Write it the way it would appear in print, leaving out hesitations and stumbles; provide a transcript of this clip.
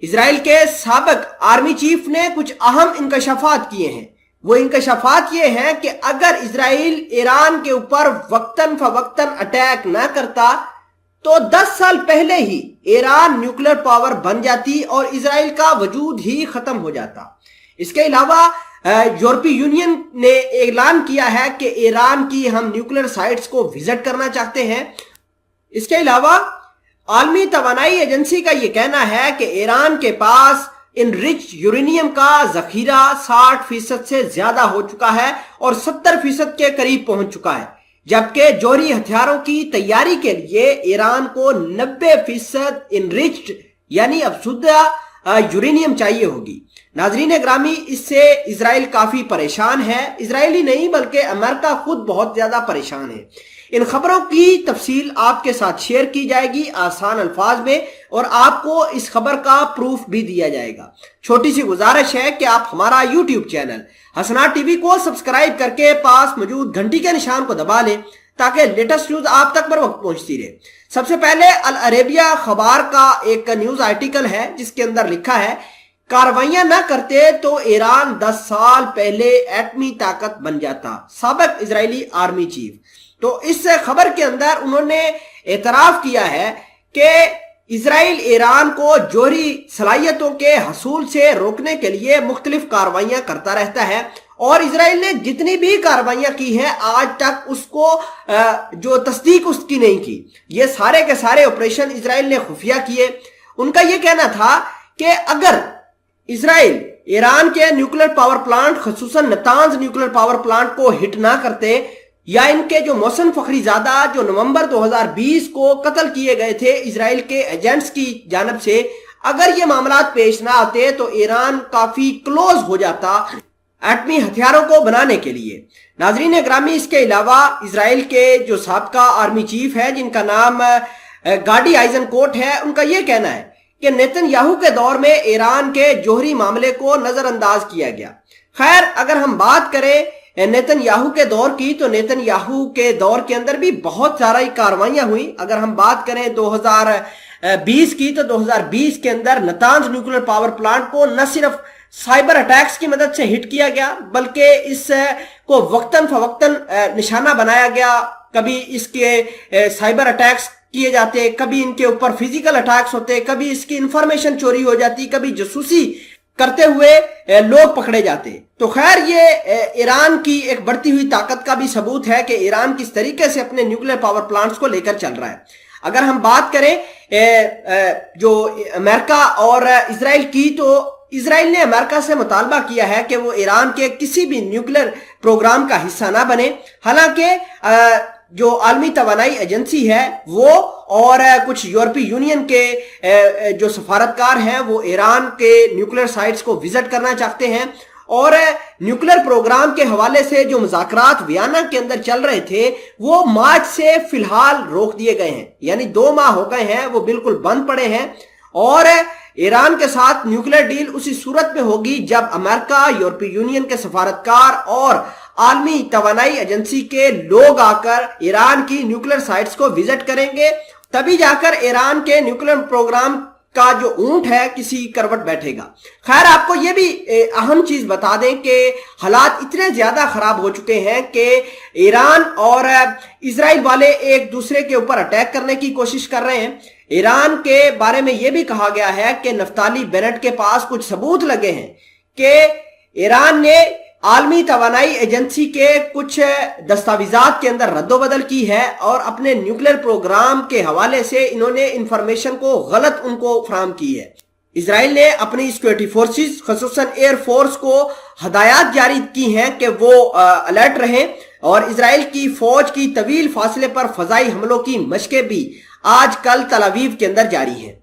اسرائیل کے سابق army chief نے کچھ اہم انکشافات کیے ہیں۔ وہ انکشافات یہ ہیں کہ اگر اسرائیل ایران کے اوپر وقتاً فوقتاً اٹیک نہ کرتا تو 10 سال پہلے ہی ایران نیوکلیر پاور بن جاتی اور اسرائیل کا وجود ہی ختم ہو جاتا۔ اس کے علاوہ یورپی یونین نے اعلان کیا ہے کہ ایران کی ہم نیوکلیر سائٹس کو وزٹ کرنا چاہتے ہیں۔ اس کے علاوہ عالمی توانائی ایجنسی کا یہ کہنا ہے کہ ایران کے پاس انرچ یورینیم کا ذخیرہ 60% سے زیادہ ہو چکا ہے اور 70% کے قریب پہنچ چکا ہے، جبکہ جوہری ہتھیاروں کی تیاری کے لیے ایران کو 90% انرچڈ یعنی افزودہ یورینیم چاہیے ہوگی۔ ناظرین گرامی، اس سے اسرائیل کافی پریشان ہے۔ اسرائیلی نہیں بلکہ امریکہ خود بہت زیادہ پریشان ہے۔ ان خبروں کی تفصیل آپ کے ساتھ شیئر کی جائے گی آسان الفاظ میں، اور آپ کو اس خبر کا پروف بھی دیا جائے گا۔ چھوٹی سی گزارش ہے کہ آپ ہمارا یوٹیوب چینل حسنات ٹی وی کو سبسکرائب کر کے پاس موجود گھنٹی کے نشان کو دبا لیں تاکہ لیٹسٹ نیوز آپ تک بر وقت پہنچتی رہے۔ سب سے پہلے العربیہ خبر کا ایک نیوز آرٹیکل ہے جس کے اندر لکھا ہے کاروائیاں نہ کرتے تو ایران 10 سال پہلے ایٹمی طاقت بن جاتا، سابق اسرائیلی آرمی چیف۔ تو اس خبر کے اندر انہوں نے اعتراف کیا ہے کہ اسرائیل ایران کو جوہری صلاحیتوں کے حصول سے روکنے کے لیے مختلف کارروائیاں کرتا رہتا ہے، اور اسرائیل نے جتنی بھی کارروائیاں کی ہیں آج تک اس کو جو تصدیق اس کی نہیں کی۔ یہ سارے کے سارے آپریشن اسرائیل نے خفیہ کیے۔ ان کا یہ کہنا تھا کہ اگر اسرائیل ایران کے نیوکلیر پاور پلانٹ خصوصاً نتانز نیوکلیر پاور پلانٹ کو ہٹ نہ کرتے، یا ان کے جو محسن فخری زادہ جو نومبر 2020 کو قتل کیے گئے تھے اسرائیل کے ایجنٹس کی جانب سے، اگر یہ معاملات پیش نہ آتے تو ایران کافی کلوز ہو جاتا ایٹمی ہتھیاروں کو بنانے کے لیے۔ ناظرین گرامی، اس کے علاوہ اسرائیل کے جو سابقہ آرمی چیف ہے جن کا نام گاڈی آئزن کوٹ ہے، ان کا یہ کہنا ہے کہ نیتن یاہو کے دور میں ایران کے جوہری معاملے کو نظر انداز کیا گیا۔ خیر، اگر ہم بات کریں نیتن یاہو کے دور کی تو نیتن یاہو کے دور کے اندر بھی بہت ساری کارروائیاں ہوئیں۔ اگر ہم بات کریں 2020 کی تو 2020 کے اندر نتانز نیوکلیر پاور پلانٹ کو نہ صرف سائبر اٹیکس کی مدد سے ہٹ کیا گیا بلکہ اس کو وقتاً فوقتاً نشانہ بنایا گیا۔ کبھی اس کے سائبر اٹیکس کیے جاتے، کبھی ان کے اوپر فزیکل اٹیکس ہوتے، کبھی اس کی انفارمیشن چوری ہو جاتی، کبھی جاسوسی کرتے ہوئے لوگ پکڑے جاتے۔ تو خیر، یہ ایران کی ایک بڑھتی ہوئی طاقت کا بھی ثبوت ہے کہ ایران کس طریقے سے اپنے نیوکلیر پاور پلانٹس کو لے کر چل رہا ہے۔ اگر ہم بات کریں جو امریکہ اور اسرائیل کی، تو اسرائیل نے امریکہ سے مطالبہ کیا ہے کہ وہ ایران کے کسی بھی نیوکلیر پروگرام کا حصہ نہ بنے، حالانکہ جو عالمی توانائی ایجنسی ہے وہ اور کچھ یورپی یونین کے جو سفارتکار ہیں وہ ایران کے نیوکلیر سائٹس کو وزٹ کرنا چاہتے ہیں، اور نیوکلیر پروگرام کے حوالے سے جو مذاکرات ویانا کے اندر چل رہے تھے وہ مارچ سے فی الحال روک دیے گئے ہیں، یعنی 2 ماہ ہو گئے ہیں، وہ بالکل بند پڑے ہیں۔ اور ایران کے ساتھ نیوکلیر ڈیل اسی صورت میں ہوگی جب امریکہ، یورپی یونین کے سفارتکار اور عالمی توانائی ایجنسی کے لوگ آ کر ایران کی نیوکلیر سائٹس کو وزٹ کریں گے، تبھی جا کر ایران کے نیوکلیر پروگرام کا جو اونٹ ہے کسی کروٹ بیٹھے گا۔ خیر، آپ کو یہ بھی اہم چیز بتا دیں کہ حالات اتنے زیادہ خراب ہو چکے ہیں کہ ایران اور اسرائیل والے ایک دوسرے کے اوپر اٹیک کرنے کی کوشش کر رہے ہیں۔ ایران کے بارے میں یہ بھی کہا گیا ہے کہ نفتالی بینٹ کے پاس کچھ ثبوت لگے ہیں کہ ایران نے عالمی توانائی ایجنسی کے کچھ دستاویزات کے اندر رد و بدل کی ہے، اور اپنے نیوکلیر پروگرام کے حوالے سے انہوں نے انفارمیشن کو غلط ان کو فراہم کی ہے۔ اسرائیل نے اپنی سیکورٹی فورسز خصوصاً ایئر فورس کو ہدایات جاری کی ہیں کہ وہ الرٹ رہیں، اور اسرائیل کی فوج کی طویل فاصلے پر فضائی حملوں کی مشقیں بھی آج کل تل ابیب کے اندر جاری ہیں۔